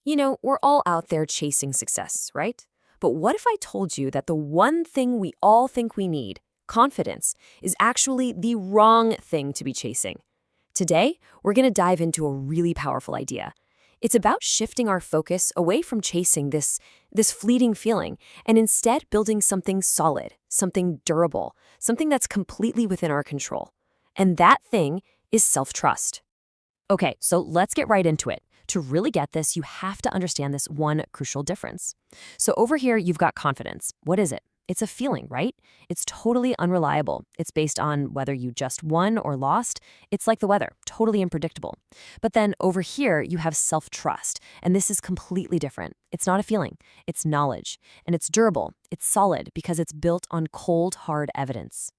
We're all out there chasing success, right? But what if I told you that the one thing we all think we need, confidence, is actually the wrong thing to be chasing? Today, we're going to dive into a really powerful idea. It's about shifting our focus away from chasing this fleeting feeling and instead building something solid, something durable, something that's completely within our control. And that thing is self-trust. Okay, so let's get right into it. To really get this, you have to understand this one crucial difference. So over here, you've got confidence. What is it? It's a feeling, right? It's totally unreliable. It's based on whether you just won or lost. It's like the weather, totally unpredictable. But then over here, you have self-trust, and this is completely different. It's not a feeling, it's knowledge, and it's durable. It's solid because it's built on cold, hard evidence.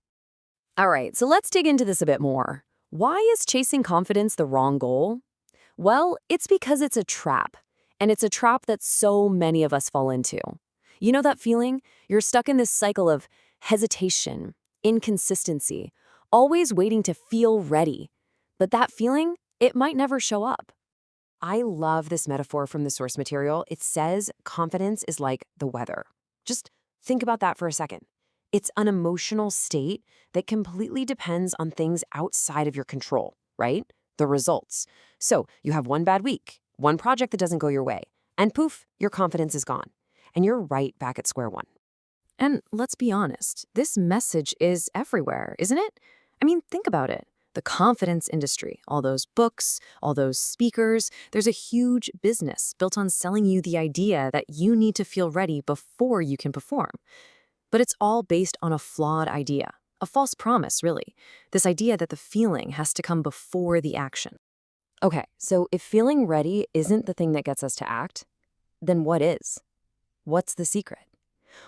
All right, so let's dig into this a bit more. Why is chasing confidence the wrong goal? Well, it's because it's a trap, and it's a trap that so many of us fall into. You know that feeling? You're stuck in this cycle of hesitation, inconsistency, always waiting to feel ready. But that feeling, it might never show up. I love this metaphor from the source material. It says confidence is like the weather. Just think about that for a second. It's an emotional state that completely depends on things outside of your control, right? The results. So you have one bad week, one project that doesn't go your way, and poof, your confidence is gone. And you're right back at square one. And let's be honest, this message is everywhere, isn't it? I mean, think about it. The confidence industry, all those books, all those speakers, there's a huge business built on selling you the idea that you need to feel ready before you can perform. But it's all based on a flawed idea, a false promise, really. This idea that the feeling has to come before the action. Okay, so if feeling ready isn't the thing that gets us to act, then what is? What's the secret?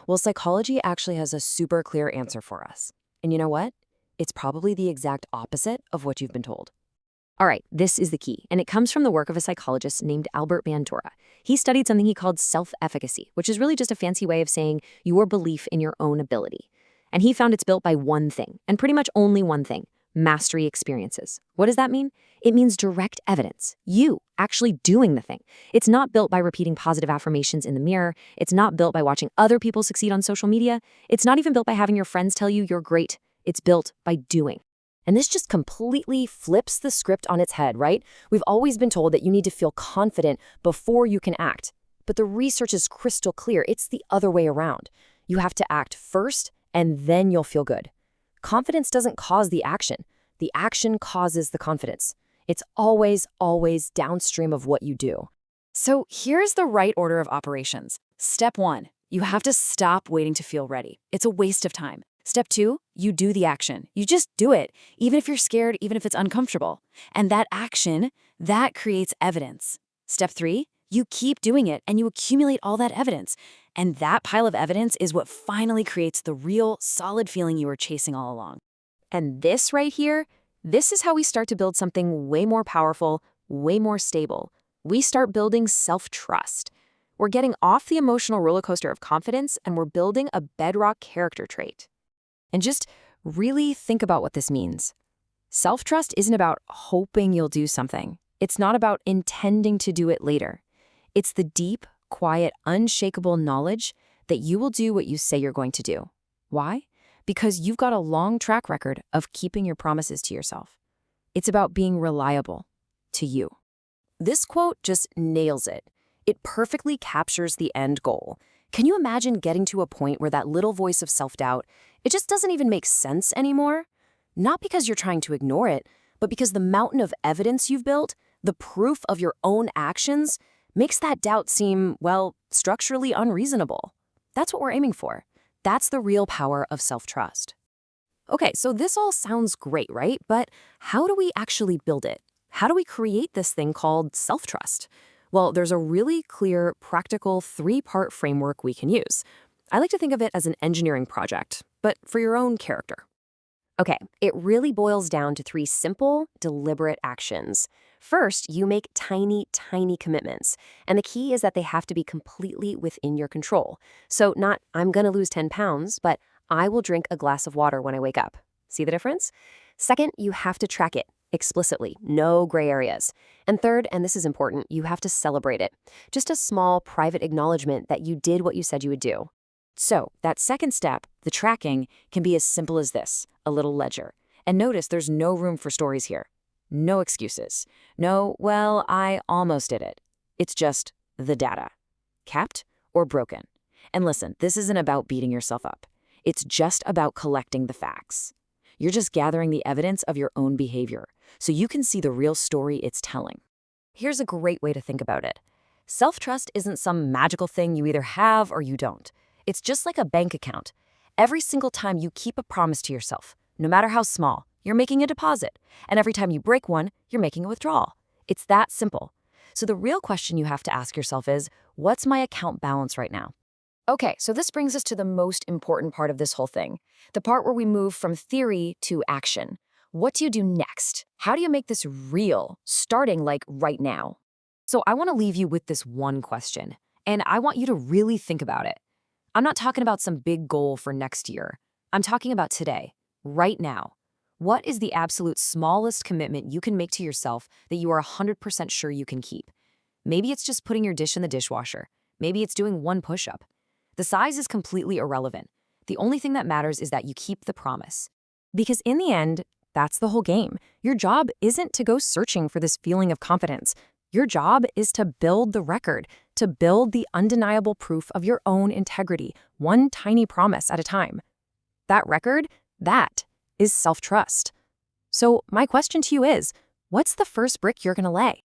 Well, psychology actually has a super clear answer for us. And you know what? It's probably the exact opposite of what you've been told. All right, this is the key, and it comes from the work of a psychologist named Albert Bandura. He studied something he called self-efficacy, which is really just a fancy way of saying your belief in your own ability. And he found it's built by one thing, and pretty much only one thing: mastery experiences. What does that mean? It means direct evidence. You actually doing the thing. It's not built by repeating positive affirmations in the mirror. It's not built by watching other people succeed on social media. It's not even built by having your friends tell you you're great. It's built by doing. And this just completely flips the script on its head, right? We've always been told that you need to feel confident before you can act. But the research is crystal clear. It's the other way around. You have to act first, and then you'll feel good. Confidence doesn't cause the action. The action causes the confidence. It's always, always downstream of what you do. So here's the right order of operations. Step 1, you have to stop waiting to feel ready. It's a waste of time. Step 2, you do the action. You just do it, even if you're scared, even if it's uncomfortable. And that action, that creates evidence. Step 3, you keep doing it and you accumulate all that evidence. And that pile of evidence is what finally creates the real, solid feeling you were chasing all along. And this right here, this is how we start to build something way more powerful, way more stable. We start building self-trust. We're getting off the emotional roller coaster of confidence, and we're building a bedrock character trait. And just really think about what this means. Self-trust isn't about hoping you'll do something. It's not about intending to do it later. It's the deep, quiet, unshakable knowledge that you will do what you say you're going to do. Why? Because you've got a long track record of keeping your promises to yourself. It's about being reliable to you. This quote just nails it. It perfectly captures the end goal. Can you imagine getting to a point where that little voice of self-doubt, it just doesn't even make sense anymore? Not because you're trying to ignore it, but because the mountain of evidence you've built, the proof of your own actions, makes that doubt seem, well, structurally unreasonable. That's what we're aiming for. That's the real power of self-trust. Okay, so this all sounds great, right? But how do we actually build it? How do we create this thing called self-trust? Well, there's a really clear, practical 3-part framework we can use. I like to think of it as an engineering project, but for your own character. Okay, it really boils down to 3 simple, deliberate actions. First, you make tiny, tiny commitments. And the key is that they have to be completely within your control. So not, I'm going to lose 10 pounds, but I will drink a glass of water when I wake up. See the difference? Second, you have to track it. explicitly, no gray areas. And third, and this is important, you have to celebrate it. Just a small, private acknowledgement that you did what you said you would do. So, that second step, the tracking, can be as simple as this, a little ledger. And notice there's no room for stories here. No excuses. No, well, I almost did it. It's just the data. Capped or broken. And listen, this isn't about beating yourself up. It's just about collecting the facts. You're just gathering the evidence of your own behavior, so you can see the real story it's telling. Here's a great way to think about it. Self-trust isn't some magical thing you either have or you don't. It's just like a bank account. Every single time you keep a promise to yourself, no matter how small, you're making a deposit. And every time you break one, you're making a withdrawal. It's that simple. So the real question you have to ask yourself is, what's my account balance right now? Okay, so this brings us to the most important part of this whole thing, the part where we move from theory to action. What do you do next? How do you make this real, starting like right now? So I want to leave you with this one question, and I want you to really think about it. I'm not talking about some big goal for next year. I'm talking about today, right now. What is the absolute smallest commitment you can make to yourself that you are 100% sure you can keep? Maybe it's just putting your dish in the dishwasher. Maybe it's doing one push-up. The size is completely irrelevant. The only thing that matters is that you keep the promise. Because in the end, that's the whole game. Your job isn't to go searching for this feeling of confidence. Your job is to build the record, to build the undeniable proof of your own integrity, one tiny promise at a time. That record, that is self-trust. So my question to you is, what's the first brick you're going to lay?